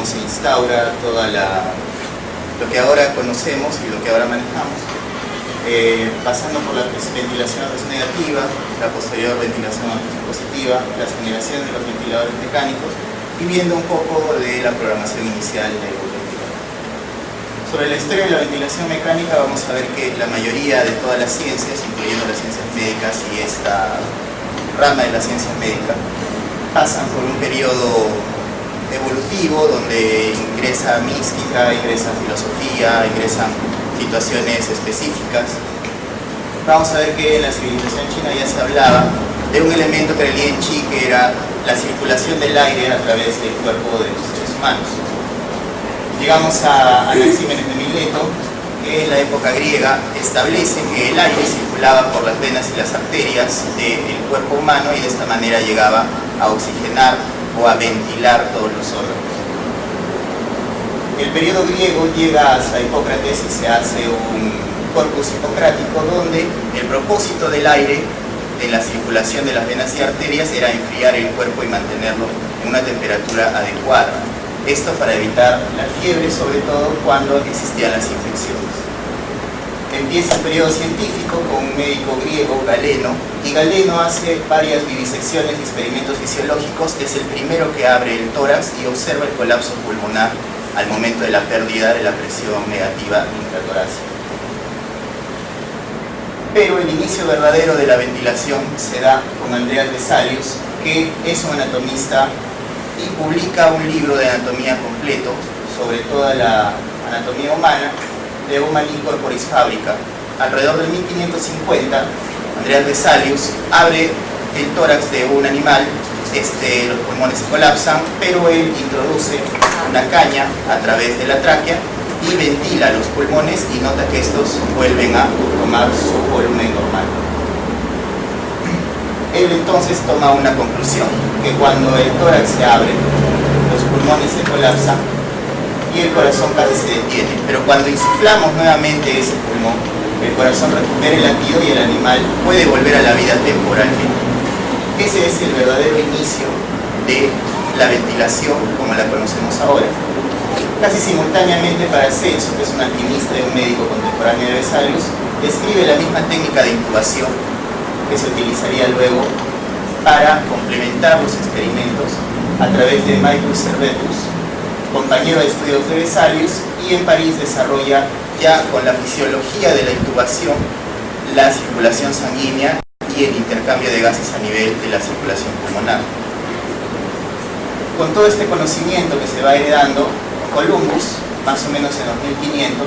se instaura toda lo que ahora conocemos y lo que ahora manejamos, pasando por la ventilación a presión negativa, la posterior ventilación a presión positiva, las generaciones de los ventiladores mecánicos y viendo un poco de la programación inicial de los ventiladores. Sobre la historia de la ventilación mecánica vamos a ver que la mayoría de todas las ciencias, incluyendo las ciencias médicas y esta rama de las ciencias médicas, pasan por un periodo evolutivo donde ingresa mística, ingresa filosofía, ingresan situaciones específicas. Vamos a ver que en la civilización china ya se hablaba de un elemento que era el Lien Qi, que era la circulación del aire a través del cuerpo de los seres humanos. Llegamos a Anaxímenes de Mileto, que en la época griega establece que el aire circulaba por las venas y las arterias del cuerpo humano y de esta manera llegaba a oxigenar o a ventilar todos los órganos. El periodo griego llega hasta Hipócrates y se hace un corpus hipocrático donde el propósito del aire en la circulación de las venas y arterias era enfriar el cuerpo y mantenerlo en una temperatura adecuada. Esto para evitar la fiebre, sobre todo cuando existían las infecciones. Empieza el periodo científico con un médico griego, Galeno, y Galeno hace varias vivisecciones y experimentos fisiológicos. Es el primero que abre el tórax y observa el colapso pulmonar al momento de la pérdida de la presión negativa intratorácica. Pero el inicio verdadero de la ventilación se da con Andreas Vesalius, que es un anatomista y publica un libro de anatomía completo sobre toda la anatomía humana, de Humani Corporis Fabrica. Alrededor del 1550, Andreas Vesalius abre el tórax de un animal, los pulmones se colapsan, pero él introduce una caña a través de la tráquea y ventila los pulmones y nota que estos vuelven a tomar su volumen normal. Él entonces toma una conclusión, que cuando el tórax se abre, los pulmones se colapsan y el corazón casi se detiene, pero cuando insuflamos nuevamente ese pulmón, el corazón recupera el latido y el animal puede volver a la vida temporalmente. Ese es el verdadero inicio de la ventilación como la conocemos ahora. Casi simultáneamente, Paracelso, que es un alquimista y un médico contemporáneo de Vesalius, describe la misma técnica de incubación que se utilizaría luego para complementar los experimentos a través de Michael Servetus, compañero de estudios de Vesalius, y en París desarrolla ya con la fisiología de la intubación la circulación sanguínea y el intercambio de gases a nivel de la circulación pulmonar. Con todo este conocimiento que se va heredando, Columbus, más o menos en los 1500,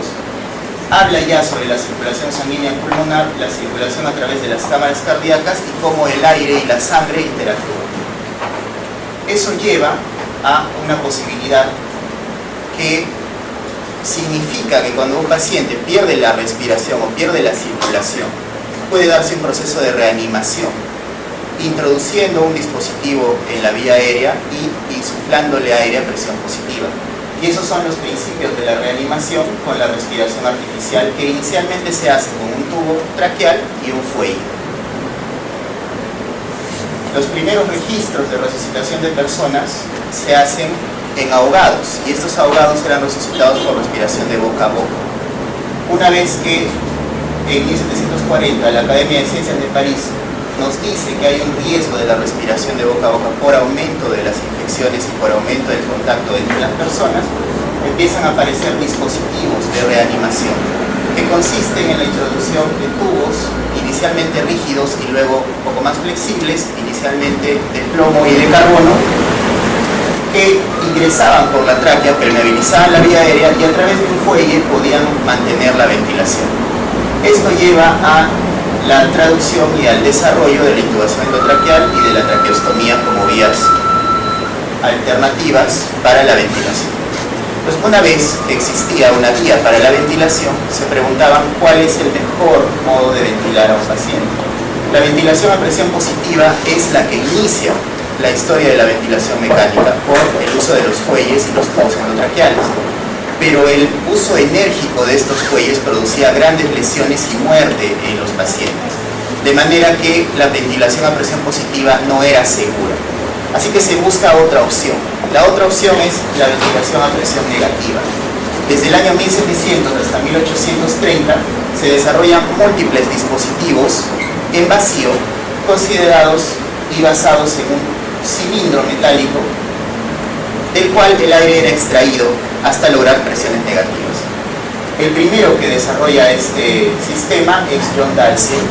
habla ya sobre la circulación sanguínea pulmonar, la circulación a través de las cámaras cardíacas y cómo el aire y la sangre interactúan. Eso lleva a una posibilidad que significa que cuando un paciente pierde la respiración o pierde la circulación, puede darse un proceso de reanimación, introduciendo un dispositivo en la vía aérea y insuflándole aire a presión positiva. Y esos son los principios de la reanimación con la respiración artificial, que inicialmente se hace con un tubo traqueal y un fuelle. Los primeros registros de resucitación de personas se hacen en ahogados, y estos ahogados eran resucitados por respiración de boca a boca. Una vez que en 1740 la Academia de Ciencias de París nos dice que hay un riesgo de la respiración de boca a boca por aumento de las infecciones y por aumento del contacto entre las personas, empiezan a aparecer dispositivos de reanimación que consisten en la introducción de tubos inicialmente rígidos y luego un poco más flexibles, inicialmente de plomo y de carbono, que ingresaban por la tráquea, permeabilizaban la vía aérea y a través de un fuelle podían mantener la ventilación. Esto lleva a la traducción y al desarrollo de la intubación endotraqueal y de la traqueostomía como vías alternativas para la ventilación. Pues una vez que existía una vía para la ventilación, se preguntaban cuál es el mejor modo de ventilar a un paciente. La ventilación a presión positiva es la que inicia la historia de la ventilación mecánica por el uso de los fuelles y los tubos endotraqueales. Pero el uso enérgico de estos fuelles producía grandes lesiones y muerte en los pacientes. De manera que la ventilación a presión positiva no era segura. Así que se busca otra opción. La otra opción es la ventilación a presión negativa. Desde el año 1700 hasta 1830 se desarrollan múltiples dispositivos en vacío considerados y basados en un cilindro metálico del cual el aire era extraído hasta lograr presiones negativas. El primero que desarrolla este sistema es John Dalziel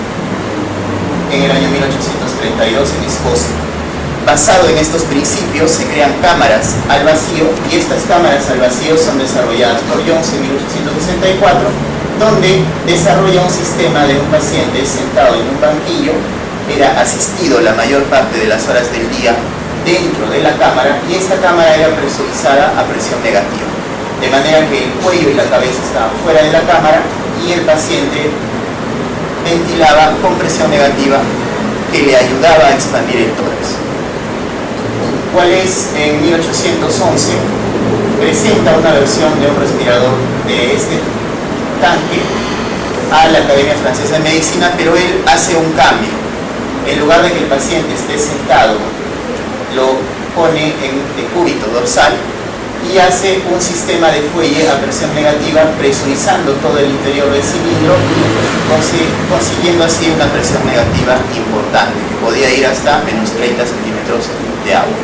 en el año 1832 en Escocia. Basado en estos principios se crean cámaras al vacío, y estas cámaras al vacío son desarrolladas por Jones en 1864, donde desarrolla un sistema de un paciente sentado en un banquillo, era asistido la mayor parte de las horas del día dentro de la cámara, y esta cámara era presurizada a presión negativa, de manera que el cuello y la cabeza estaban fuera de la cámara y el paciente ventilaba con presión negativa que le ayudaba a expandir el tórax. Wallace en 1811 presenta una versión de un respirador de este tanque a la Academia Francesa de Medicina, pero él hace un cambio. En lugar de que el paciente esté sentado, lo pone en decúbito dorsal y hace un sistema de fuelle a presión negativa, presurizando todo el interior del cilindro, consiguiendo así una presión negativa importante, que podía ir hasta menos 30 centímetros de agua.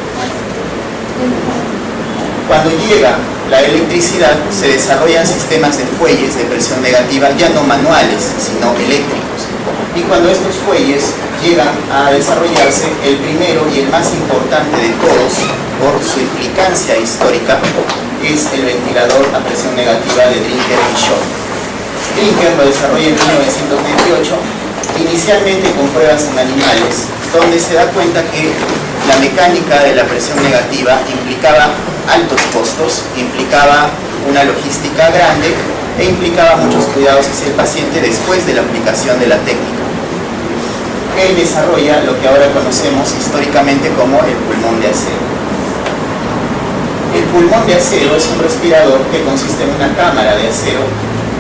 Cuando llega la electricidad, se desarrollan sistemas de fuelles de presión negativa, ya no manuales, sino eléctricos. Y cuando estos fuelles llegan a desarrollarse, el primero y el más importante de todos, por su implicancia histórica, es el ventilador a presión negativa de Drinker y Shaw. Drinker lo desarrolla en 1928, inicialmente con pruebas en animales, donde se da cuenta que la mecánica de la presión negativa implicaba altos costos, implicaba una logística grande e implicaba muchos cuidados hacia el paciente después de la aplicación de la técnica. Él desarrolla lo que ahora conocemos históricamente como el pulmón de acero. El pulmón de acero es un respirador que consiste en una cámara de acero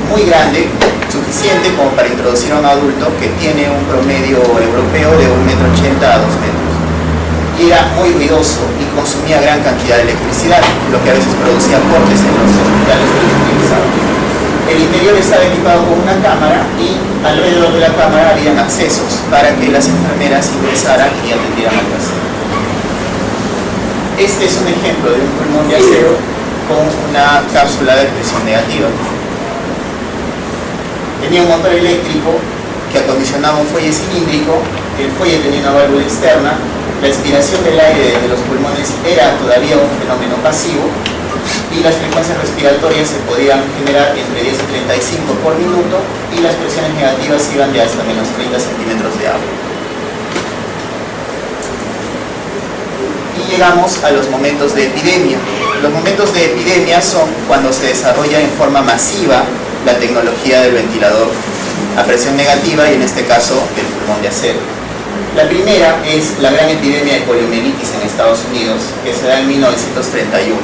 muy grande, suficiente como para introducir a un adulto, que tiene un promedio europeo de 1,80 m a 2 metros. Y era muy ruidoso y consumía gran cantidad de electricidad, lo que a veces producía cortes en los hospitales que lo utilizaban. El interior estaba equipado con una cámara y alrededor de la cámara habían accesos para que las enfermeras ingresaran y atendieran al paciente. Este es un ejemplo de un pulmón de acero con una cápsula de presión negativa. Tenía un motor eléctrico que acondicionaba un fuelle cilíndrico, el fuelle tenía una válvula externa, la expiración del aire desde los pulmones era todavía un fenómeno pasivo y las frecuencias respiratorias se podían generar entre 10 y 35 por minuto, y las presiones negativas iban de hasta menos 30 centímetros de agua. Y llegamos a los momentos de epidemia. Los momentos de epidemia son cuando se desarrolla en forma masiva la tecnología del ventilador a presión negativa, y en este caso del pulmón de acero. La primera es la gran epidemia de poliomielitis en Estados Unidos, que se da en 1931.